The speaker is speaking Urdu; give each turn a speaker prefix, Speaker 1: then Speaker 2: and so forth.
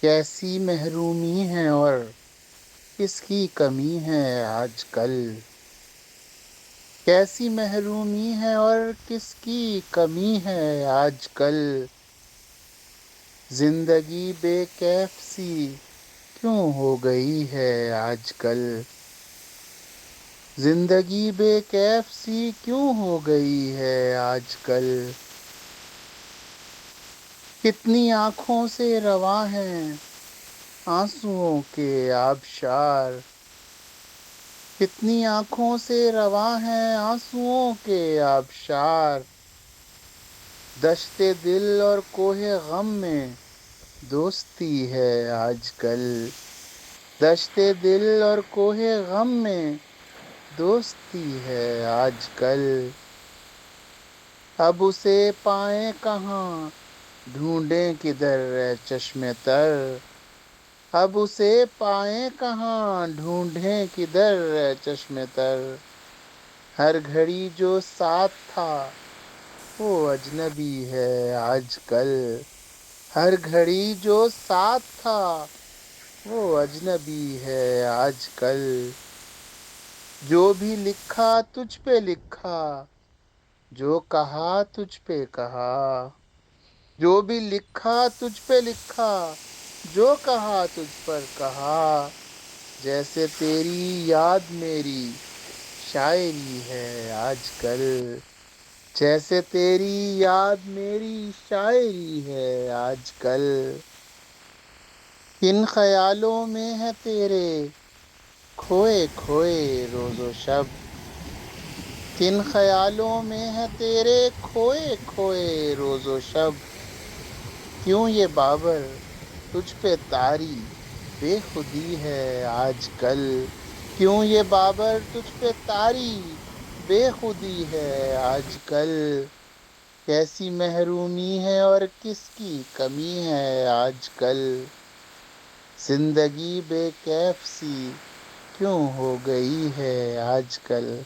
Speaker 1: کیسی محرومی ہے اور کس کی کمی ہے آج کل؟ کیسی محرومی ہے اور کس کی کمی ہے آج کل؟ زندگی بے کیف سی کیوں ہو گئی ہے آج کل؟ زندگی بے کیف سی کیوں ہو گئی ہے آج کل؟ کتنی آنکھوں سے رواں ہیں آنسوؤں کے آبشار، کتنی آنکھوں سے رواں ہیں آنسوؤں کے آبشار، دشت دل اور کوہ غم میں دوستی ہے آج کل، دشت دل اور کوہ غم میں دوستی ہے آج کل۔ اب اسے پائیں کہاں ڈھونڈیں کدھر اے چشم تر، اب اسے پائیں کہاں ڈھونڈیں کدھر اے چشم تر، ہر گھڑی جو ساتھ تھا وہ اجنبی ہے آج کل، ہر گھڑی جو ساتھ تھا وہ اجنبی ہے آج کل۔ جو بھی لکھا تجھ پہ لکھا، جو کہا تجھ پہ کہا، جو بھی لکھا تجھ پہ لکھا، جو کہا تجھ پر کہا، جیسے تیری یاد میری شاعری ہے آج کل، جیسے تیری یاد میری شاعری ہے آج کل۔ کن خیالوں میں ہے تیرے کھوئے کھوئے روز و شب، کن خیالوں میں ہے تیرے کھوئے کھوئے روز و شب، کیوں یہ بابر تجھ پہ طاری بے خودی ہے آج کل، کیوں یہ بابر تجھ پہ طاری بے خودی ہے آج کل؟ کیسی محرومی ہے اور کس کی کمی ہے آج کل؟ زندگی بے کیف سی کیوں ہو گئی ہے آج کل؟